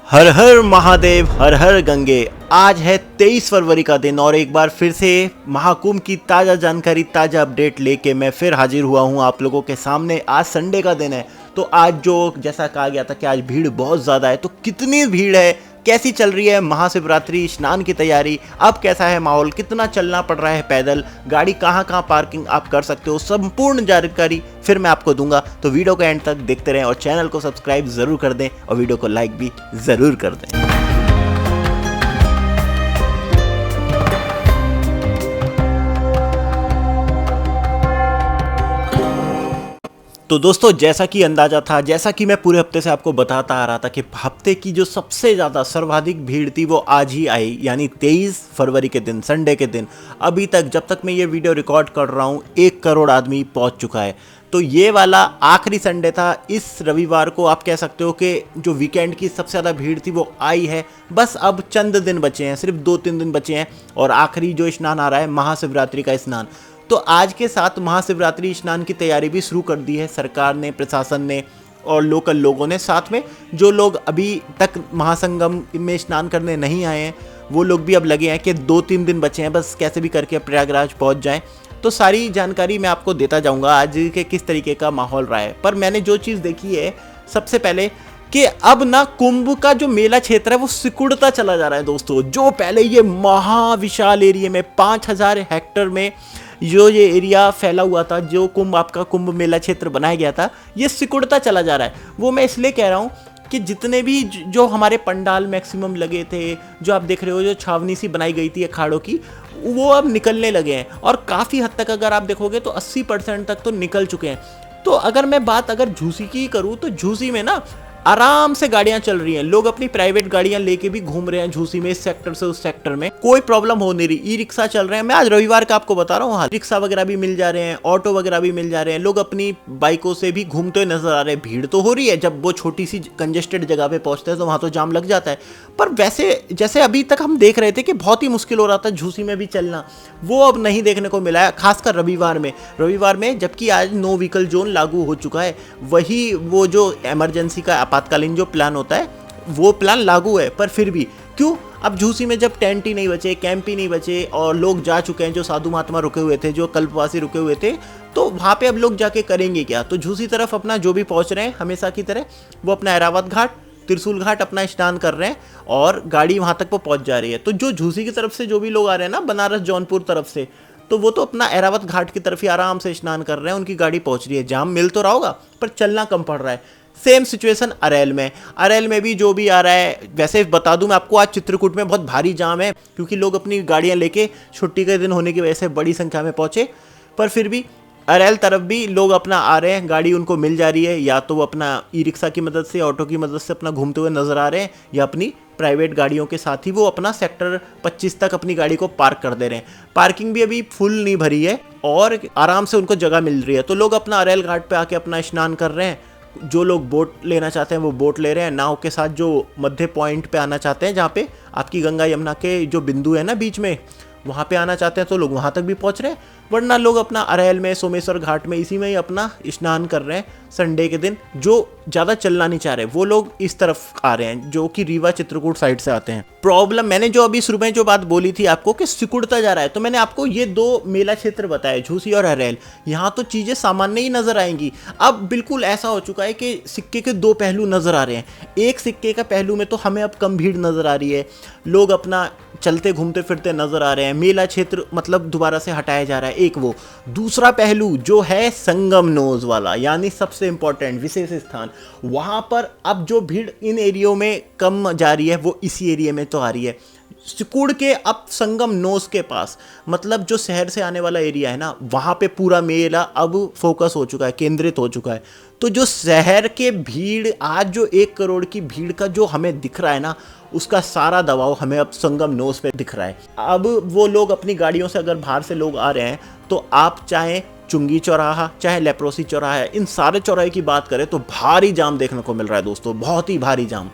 हर हर महादेव, हर हर गंगे। आज है 23 फरवरी का दिन और एक बार फिर से महाकुंभ की ताज़ा जानकारी, ताज़ा अपडेट लेके मैं फिर हाजिर हुआ हूँ आप लोगों के सामने। आज संडे का दिन है, तो आज जो जैसा कहा गया था कि आज भीड़ बहुत ज़्यादा है, तो कितनी भीड़ है, कैसी चल रही है महाशिवरात्रि स्नान की तैयारी, अब कैसा है माहौल, कितना चलना पड़ रहा है पैदल, गाड़ी कहाँ कहाँ पार्किंग आप कर सकते हो, संपूर्ण जानकारी फिर मैं आपको दूंगा। तो वीडियो को एंड तक देखते रहें और चैनल को सब्सक्राइब ज़रूर कर दें और वीडियो को लाइक भी ज़रूर कर दें। तो दोस्तों, जैसा कि अंदाजा था, जैसा कि मैं पूरे हफ्ते से आपको बताता आ रहा था कि हफ्ते की जो सबसे ज़्यादा सर्वाधिक भीड़ थी वो आज ही आई, यानी 23 फरवरी के दिन, संडे के दिन। अभी तक जब तक मैं ये वीडियो रिकॉर्ड कर रहा हूँ 1 करोड़ आदमी पहुँच चुका है। तो ये वाला आखिरी संडे था। इस रविवार को आप कह सकते हो कि जो वीकेंड की सबसे ज़्यादा भीड़ थी वो आई है। बस अब चंद दिन बचे हैं, सिर्फ 2-3 दिन बचे हैं और आखिरी जो स्नान आ रहा है महाशिवरात्रि का स्नान। तो आज के साथ महाशिवरात्रि स्नान की तैयारी भी शुरू कर दी है सरकार ने, प्रशासन ने और लोकल लोगों ने। साथ में जो लोग अभी तक महासंगम में स्नान करने नहीं आए हैं वो लोग भी अब लगे हैं कि 2-3 दिन बचे हैं, बस कैसे भी करके प्रयागराज पहुंच जाएं। तो सारी जानकारी मैं आपको देता जाऊंगा आज के किस तरीके का माहौल रहा है। पर मैंने जो चीज़ देखी है सबसे पहले कि अब ना कुंभ का जो मेला क्षेत्र है वो सिकुड़ता चला जा रहा है दोस्तों। जो पहले ये महाविशाल एरिया में 5000 हेक्टेयर में जो ये एरिया फैला हुआ था, जो आपका कुंभ मेला क्षेत्र बनाया गया था, ये सिकुड़ता चला जा रहा है। वो मैं इसलिए कह रहा हूँ कि जितने भी जो हमारे पंडाल मैक्सिमम लगे थे, जो आप देख रहे हो, जो छावनी सी बनाई गई थी अखाड़ों की, वो अब निकलने लगे हैं और काफ़ी हद तक अगर आप देखोगे तो 80% तक तो निकल चुके हैं। तो अगर मैं बात झूसी की करूँ तो झूसी में ना आराम से गाड़ियां चल रही हैं, लोग अपनी प्राइवेट गाड़ियां लेके भी घूम रहे हैं झूसी में, इस सेक्टर से उस सेक्टर में कोई प्रॉब्लम हो नहीं रही। ई रिक्शा चल रहे हैं, मैं आज रविवार का आपको बता रहा हूँ, रिक्शा वगैरह भी मिल जा रहे हैं, ऑटो वगैरह भी मिल जा रहे हैं, लोग अपनी बाइकों से भी घूमते हुए नजर आ रहे हैं। भीड़ तो हो रही है, जब वो छोटी सी कंजेस्टेड जगह पे पहुंचते हैं तो वहां तो जाम लग जाता है। पर वैसे जैसे अभी तक हम देख रहे थे कि बहुत ही मुश्किल हो रहा था झूसी में भी चलना, वो अब नहीं देखने को मिला है, खासकर रविवार में। जबकि आज नो व्हीकल जोन लागू हो चुका है, वही वो जो इमरजेंसी का आपातकालीन जो प्लान होता है वो प्लान लागू है। पर फिर भी क्यों, अब झूसी में जब टेंट ही नहीं बचे, कैंप ही नहीं बचे और लोग जा चुके हैं, जो साधु महात्मा रुके हुए थे, जो कल्पवासी रुके हुए थे, तो वहाँ पे अब लोग जाके करेंगे क्या। तो झूसी तरफ अपना जो भी पहुँच रहे हैं हमेशा की तरह, वो अपना ऐरावत घाट, त्रिशूल घाट अपना स्नान कर रहे हैं और गाड़ी वहाँ तक वो पहुँच जा रही है। तो जो झूसी की तरफ से जो भी लोग आ रहे हैं ना, बनारस जौनपुर तरफ से, तो वो तो अपना ऐरावत घाट की तरफ ही आराम से स्नान कर रहे हैं, उनकी गाड़ी पहुँच रही है। जाम मिल तो रहा होगा पर चलना कम पड़ रहा है। सेम सिचुएशन अरेल में भी जो भी आ रहा है। वैसे बता दूं मैं आपको, आज चित्रकूट में बहुत भारी जाम है क्योंकि लोग अपनी गाड़ियां लेके छुट्टी के दिन होने की वजह से बड़ी संख्या में पहुंचे। पर फिर भी अरेल तरफ भी लोग अपना आ रहे हैं, गाड़ी उनको मिल जा रही है, या तो वो अपना ई रिक्शा की मदद से, ऑटो की मदद से अपना घूमते हुए नजर आ रहे हैं, या अपनी प्राइवेट गाड़ियों के साथ ही वो अपना सेक्टर 25 तक अपनी गाड़ी को पार्क कर दे रहे हैं। पार्किंग भी अभी फुल नहीं भरी है और आराम से उनको जगह मिल रही है। तो लोग अपना अरेल घाट पे आके अपना स्नान कर रहे हैं। जो लोग बोट लेना चाहते हैं वो बोट ले रहे हैं, नाव के साथ जो मध्य पॉइंट पे आना चाहते हैं, जहाँ पे आपकी गंगा यमुना के जो बिंदु है ना बीच में, वहाँ पे आना चाहते हैं तो लोग वहाँ तक भी पहुँच रहे हैं। वरना लोग अपना अरेल में, सोमेश्वर घाट में, इसी में ही अपना स्नान कर रहे हैं संडे के दिन। जो ज़्यादा चलना नहीं चाह रहे वो लोग इस तरफ आ रहे हैं, जो कि रीवा चित्रकूट साइड से आते हैं। प्रॉब्लम मैंने जो अभी शुरू में जो बात बोली थी आपको कि सिकुड़ता जा रहा है, तो मैंने आपको ये 2 मेला क्षेत्र बताए, झूसी और अरेल। यहाँ तो चीज़ें सामान्य ही नजर आएंगी। अब बिल्कुल ऐसा हो चुका है कि सिक्के के 2 पहलू नजर आ रहे हैं। एक सिक्के का पहलू में तो हमें अब कम भीड़ नजर आ रही है, लोग अपना चलते घूमते फिरते नजर आ रहे हैं, मेला क्षेत्र मतलब दोबारा से हटाया जा रहा है। एक वो, दूसरा पहलू जो है संगम नोज वाला, यानी सबसे इंपॉर्टेंट विशेष स्थान, वहां पर अब जो भीड़ इन एरियो में कम जा रही है वो इसी एरिया में तो आ रही है। सिकुड़ के अब संगम नोज के पास, मतलब जो शहर से आने वाला एरिया है ना, वहाँ पे पूरा मेला अब फोकस हो चुका है, केंद्रित हो चुका है। तो जो शहर के भीड़, आज जो 1 करोड़ की भीड़ का जो हमें दिख रहा है ना, उसका सारा दबाव हमें अब संगम नोज पे दिख रहा है। अब वो लोग अपनी गाड़ियों से अगर बाहर से लोग आ रहे हैं, तो आप चाहे चुंगी चौराहा, चाहे लेप्रोसी चौराहा, इन सारे चौराहे की बात करें तो भारी जाम देखने को मिल रहा है दोस्तों, बहुत ही भारी जाम।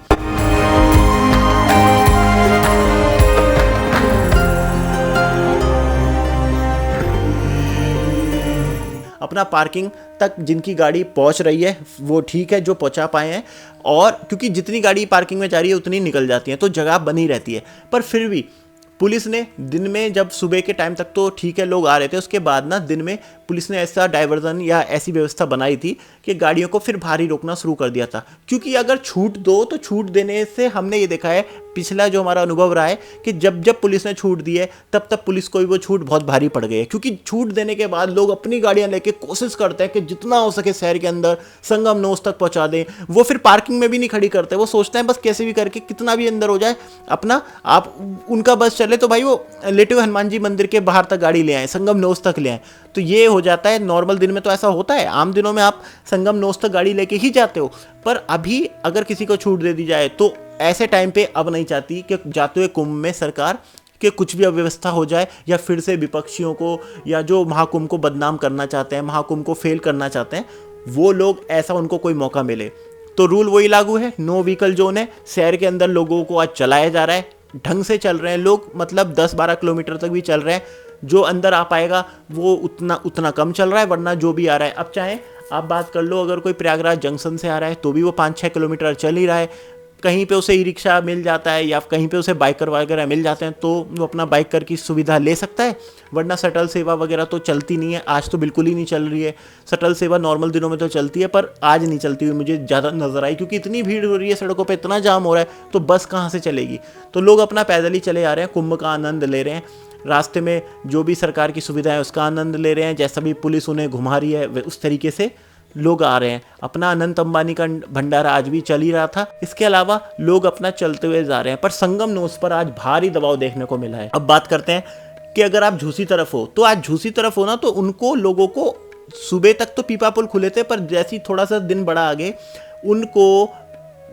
अपना पार्किंग तक जिनकी गाड़ी पहुंच रही है वो ठीक है, जो पहुंचा पाए हैं, और क्योंकि जितनी गाड़ी पार्किंग में जा रही है उतनी निकल जाती है तो जगह बनी रहती है। पर फिर भी पुलिस ने दिन में, जब सुबह के टाइम तक तो ठीक है लोग आ रहे थे, उसके बाद ना दिन में पुलिस ने ऐसा डाइवर्जन या ऐसी व्यवस्था बनाई थी कि गाड़ियों को फिर भारी रोकना शुरू कर दिया था। क्योंकि अगर छूट दो तो छूट देने से हमने ये देखा है, पिछला जो हमारा अनुभव रहा है कि जब जब पुलिस ने छूट दी है तब तब पुलिस को भी वो छूट बहुत भारी पड़ गई है। क्योंकि छूट देने के बाद लोग अपनी गाड़ियां लेके कोशिश करते हैं कि जितना हो सके शहर के अंदर संगम नोस तक पहुंचा दें। वो फिर पार्किंग में भी नहीं खड़ी करते, वो सोचते हैं बस कैसे भी करके कितना भी अंदर हो जाए अपना, आप उनका बस चले तो भाई वो लेटिव हनुमान जी मंदिर के बाहर तक गाड़ी ले आए, संगम नोस तक ले आए। तो ये हो जाता है। नॉर्मल दिन में तो ऐसा होता है, आम दिनों में आप संगम नोस तक गाड़ी लेके ही जाते हो। पर अभी अगर किसी को छूट दे दी जाए तो ऐसे टाइम पे अब नहीं चाहती कि जाते हुए कुंभ में सरकार कि कुछ भी अव्यवस्था हो जाए, या फिर से विपक्षियों को या जो महाकुंभ को बदनाम करना चाहते हैं, महाकुंभ को फेल करना चाहते हैं, वो लोग ऐसा उनको कोई मौका मिले। तो रूल वही लागू है, नो व्हीकल जोन है। शहर के अंदर लोगों को आज चलाया जा रहा है, ढंग से चल रहे हैं लोग, मतलब 10-12 किलोमीटर तक भी चल रहे हैं। जो अंदर आ पाएगा वो उतना कम चल रहा है, वरना जो भी आ रहा है, अब चाहे आप बात कर लो, अगर कोई प्रयागराज जंक्शन से आ रहा है तो भी वो 5-6 किलोमीटर चल ही रहा है। कहीं पे उसे ई रिक्शा मिल जाता है या कहीं पे उसे बाइकर वगैरह मिल जाते हैं तो वो अपना बाइकर की सुविधा ले सकता है, वरना शटल सेवा वगैरह तो चलती नहीं है। आज तो बिल्कुल ही नहीं चल रही है शटल सेवा। नॉर्मल दिनों में तो चलती है पर आज नहीं चलती हुई मुझे ज़्यादा नज़र आई, क्योंकि इतनी भीड़ हो रही है सड़कों पर, इतना जाम हो रहा है तो बस कहाँ से चलेगी। तो लोग अपना पैदल ही चले आ रहे हैं, कुंभ का आनंद ले रहे हैं, रास्ते में जो भी सरकार की सुविधा है उसका आनंद ले रहे हैं, जैसा भी पुलिस उन्हें घुमा रही है उस तरीके से लोग आ रहे हैं। अपना अनंत अंबानी का भंडारा आज भी चल ही रहा था। इसके अलावा लोग अपना चलते हुए जा रहे हैं। पर संगम नोस पर आज भारी दबाव देखने को मिला है। अब बात करते हैं कि अगर आप झूसी तरफ हो, तो आज झूसी तरफ हो ना, तो उनको लोगों को सुबह तक तो पीपा पुल खुले थे, पर जैसे ही थोड़ा सा दिन बढ़ा आगे उनको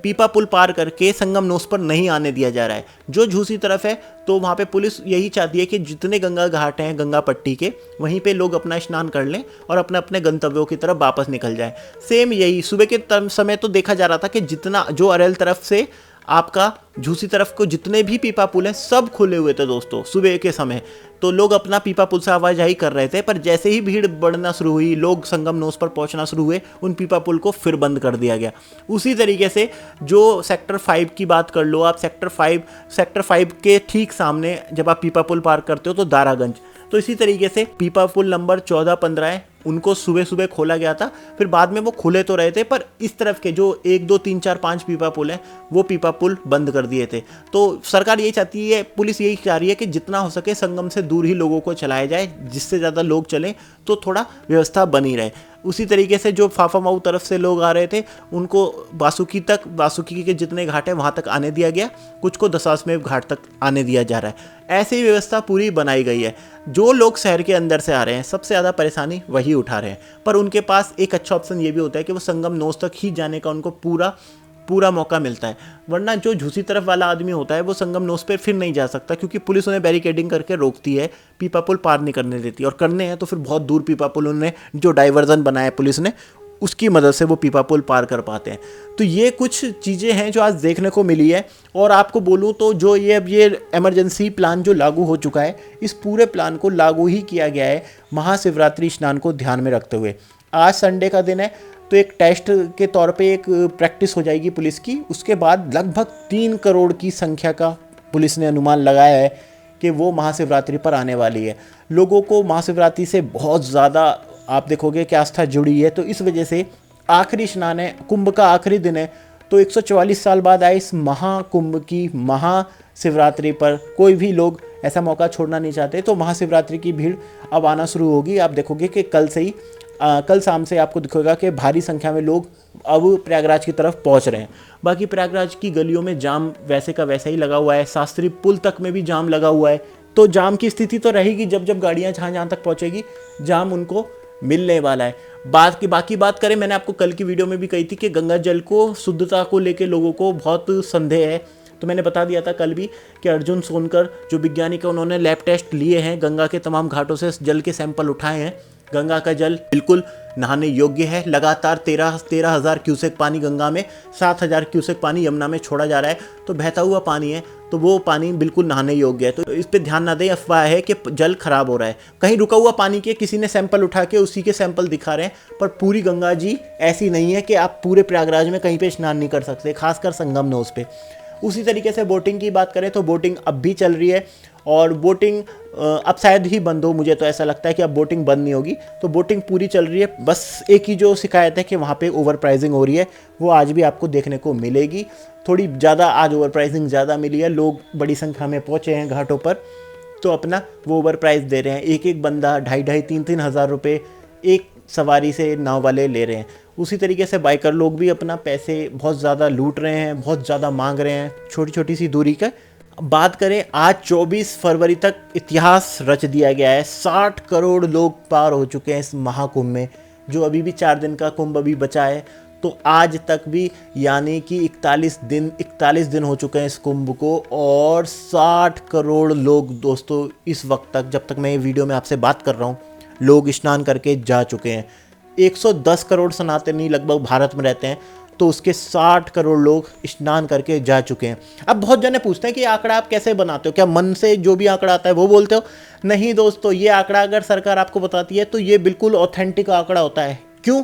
पीपा पुल पार करके संगम नोस पर नहीं आने दिया जा रहा है। जो झूसी तरफ है तो वहाँ पे पुलिस यही चाहती है कि जितने गंगा घाट हैं गंगा पट्टी के, वहीं पे लोग अपना स्नान कर लें और अपने अपने गंतव्यों की तरफ वापस निकल जाएं। सेम यही सुबह के समय तो देखा जा रहा था कि जितना जो अरेल तरफ से आपका झूसी तरफ को जितने भी पीपा पुल हैं सब खुले हुए थे दोस्तों सुबह के समय। तो लोग अपना पीपा पुल से आवाजाही कर रहे थे, पर जैसे ही भीड़ बढ़ना शुरू हुई, लोग संगम नोस पर पहुंचना शुरू हुए, उन पीपा पुल को फिर बंद कर दिया गया। उसी तरीके से जो सेक्टर 5 की बात कर लो आप, सेक्टर 5 के ठीक सामने जब आप पीपा पुल पार करते हो तो दारागंज, तो इसी तरीके से पीपा पुल नंबर 14-15 है, उनको सुबह सुबह खोला गया था। फिर बाद में वो खुले तो रहे थे, पर इस तरफ के जो 1, 2, 3, 4, 5 पीपा पुल हैं वो पीपा पुल बंद कर दिए थे। तो सरकार यही चाहती है, पुलिस यही चाह रही है कि जितना हो सके संगम से दूर ही लोगों को चलाया जाए, जिससे ज़्यादा लोग चलें तो थोड़ा व्यवस्था बनी रहे। उसी तरीके से जो फाफामाऊ तरफ से लोग आ रहे थे उनको बासुकी के जितने घाट हैं वहाँ तक आने दिया गया, कुछ को दशाश्वमेध घाट तक आने दिया जा रहा है। ऐसी ही व्यवस्था पूरी बनाई गई है। जो लोग शहर के अंदर से आ रहे हैं सबसे ज़्यादा परेशानी वही उठा रहे हैं, पर उनके पास एक अच्छा ऑप्शन ये भी होता है कि वो संगम नोस तक ही जाने का उनको पूरा मौका मिलता है। वरना जो झूसी तरफ वाला आदमी होता है वो संगम नोस पर फिर नहीं जा सकता, क्योंकि पुलिस उन्हें बैरिकेडिंग करके रोकती है, पीपा पुल पार नहीं करने देती, और करने हैं तो फिर बहुत दूर पीपा पुल उन्होंने जो डाइवर्जन बनाया पुलिस ने उसकी मदद से वो पीपा पुल पार कर पाते हैं। तो ये कुछ चीज़ें हैं जो आज देखने को मिली है। और आपको बोलूँ तो जो ये इमरजेंसी प्लान जो लागू हो चुका है, इस पूरे प्लान को लागू ही किया गया है महाशिवरात्रि स्नान को ध्यान में रखते हुए। आज संडे का दिन है तो एक टेस्ट के तौर पे एक प्रैक्टिस हो जाएगी पुलिस की। उसके बाद लगभग 3 करोड़ की संख्या का पुलिस ने अनुमान लगाया है कि वो महाशिवरात्रि पर आने वाली है। लोगों को महाशिवरात्रि से बहुत ज़्यादा आप देखोगे कि आस्था जुड़ी है, तो इस वजह से आखिरी स्नान है, कुंभ का आखिरी दिन है, तो 144 साल बाद आए इस महाकुंभ की महाशिवरात्रि पर कोई भी लोग ऐसा मौका छोड़ना नहीं चाहते। तो महाशिवरात्रि की भीड़ अब आना शुरू होगी। आप देखोगे कि कल शाम से आपको दिखेगा कि भारी संख्या में लोग अब प्रयागराज की तरफ पहुंच रहे हैं। बाकी प्रयागराज की गलियों में जाम वैसे का वैसा ही लगा हुआ है, शास्त्री पुल तक में भी जाम लगा हुआ है। तो जाम की स्थिति तो रहेगी, जब गाड़ियां जहाँ तक पहुंचेगी जाम उनको मिलने वाला है। बाकी बात करें, मैंने आपको कल की वीडियो में भी कही थी कि गंगा जल को शुद्धता को लेके लोगों को बहुत संदेह है। तो मैंने बता दिया था कल भी कि अर्जुन सोनकर जो वैज्ञानिक है उन्होंने लैब टेस्ट लिए हैं, गंगा के तमाम घाटों से जल के सैंपल उठाए हैं। गंगा का जल बिल्कुल नहाने योग्य है। लगातार 13,000 क्यूसेक पानी गंगा में, 7,000 क्यूसेक पानी यमुना में छोड़ा जा रहा है, तो बहता हुआ पानी है। तो वो पानी बिल्कुल नहाने योग्य है। तो इस पर ध्यान ना दें, अफवाह है कि जल खराब हो रहा है। कहीं रुका हुआ पानी के किसी ने सैंपल उठा के उसी के सैंपल दिखा रहे हैं, पर पूरी गंगा जी ऐसी नहीं है कि आप पूरे प्रयागराज में कहीं पे स्नान नहीं कर सकते, खासकर संगम नोस पे। उसी तरीके से बोटिंग की बात करें तो बोटिंग अब भी चल रही है, और बोटिंग अब शायद ही बंद हो, मुझे तो ऐसा लगता है कि अब बोटिंग बंद नहीं होगी। तो बोटिंग पूरी चल रही है। बस एक ही जो शिकायत है कि वहाँ पे ओवर प्राइसिंग हो रही है, वो आज भी आपको देखने को मिलेगी। थोड़ी ज़्यादा आज ओवर प्राइसिंग ज़्यादा मिली है, लोग बड़ी संख्या में पहुँचे हैं घाटों पर, तो अपना वो ओवर प्राइस दे रहे हैं। एक एक बंदा 2,500-3,000 हज़ार रुपये एक सवारी से नाव वाले ले रहे हैं। उसी तरीके से बाइकर लोग भी अपना पैसे बहुत ज़्यादा लूट रहे हैं, बहुत ज़्यादा मांग रहे हैं छोटी छोटी सी दूरी का। बात करें, आज 24 फरवरी तक इतिहास रच दिया गया है। 60 करोड़ लोग पार हो चुके हैं इस महाकुंभ में, जो अभी भी 4 दिन का कुंभ अभी बचा है। तो आज तक भी यानी कि 41 दिन हो चुके हैं इस कुंभ को, और 60 करोड़ लोग दोस्तों इस वक्त तक, जब तक मैं ये वीडियो में आपसे बात कर रहा हूँ, लोग स्नान करके जा चुके हैं। 110 करोड़ सनातनी लगभग भारत में रहते हैं, तो उसके 60 करोड़ लोग स्नान करके जा चुके हैं। अब बहुत जने पूछते हैं कि आंकड़ा आप कैसे बनाते हो, क्या मन से जो भी आंकड़ा आता है वो बोलते हो? नहीं दोस्तों, ये आंकड़ा अगर सरकार आपको बताती है तो ये बिल्कुल ऑथेंटिक आंकड़ा होता है। क्यों?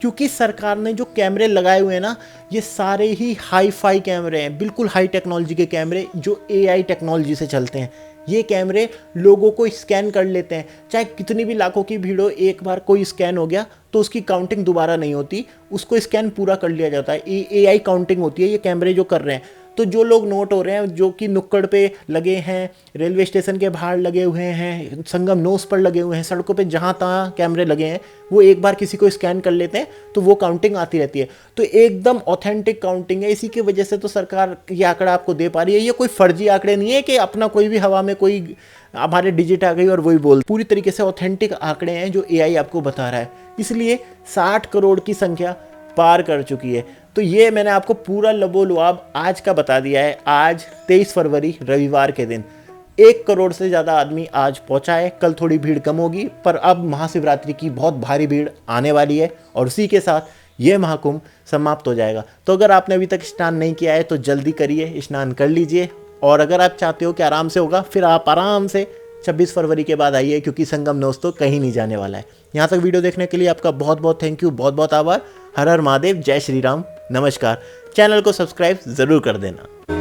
क्योंकि सरकार ने जो कैमरे लगाए हुए हैं ना, ये सारे ही हाई फाई कैमरे हैं, बिल्कुल हाई टेक्नोलॉजी के कैमरे जो AI टेक्नोलॉजी से चलते हैं। ये कैमरे लोगों को स्कैन कर लेते हैं, चाहे कितनी भी लाखों की भीड़ हो, एक बार कोई स्कैन हो गया तो उसकी काउंटिंग दोबारा नहीं होती, उसको स्कैन पूरा कर लिया जाता है। AI काउंटिंग होती है, ये कैमरे जो कर रहे हैं। तो जो लोग नोट हो रहे हैं, जो कि नुक्कड़ पे लगे हैं, रेलवे स्टेशन के बाहर लगे हुए हैं, संगम नोस पर लगे हुए हैं, सड़कों पे जहाँ तहाँ कैमरे लगे हैं, वो एक बार किसी को स्कैन कर लेते हैं तो वो काउंटिंग आती रहती है। तो एकदम ऑथेंटिक काउंटिंग है। इसी की वजह से तो सरकार ये आंकड़ा आपको दे पा रही है। ये कोई फर्जी आंकड़े नहीं है कि अपना कोई भी हवा में कोई हमारे डिजिट आ गई और वही बोल। पूरी तरीके से ऑथेंटिक आंकड़े हैं जो AI आपको बता रहा है। इसलिए 60 करोड़ की संख्या पार कर चुकी है। तो ये मैंने आपको पूरा लबोलुआब आज का बता दिया है। आज 23 फरवरी रविवार के दिन 1 करोड़ से ज़्यादा आदमी आज पहुंचा है। कल थोड़ी भीड़ कम होगी, पर अब महाशिवरात्रि की बहुत भारी भीड़ आने वाली है, और उसी के साथ ये महाकुंभ समाप्त हो जाएगा। तो अगर आपने अभी तक स्नान नहीं किया है तो जल्दी करिए, स्नान कर लीजिए। और अगर आप चाहते हो कि आराम से होगा, फिर आप आराम से 26 फरवरी के बाद आइए, क्योंकि संगम नोस तो कहीं नहीं जाने वाला है। यहाँ तक वीडियो देखने के लिए आपका बहुत बहुत थैंक यू, बहुत बहुत आभार। हर हर महादेव, जय श्री राम, नमस्कार। चैनल को सब्सक्राइब ज़रूर कर देना।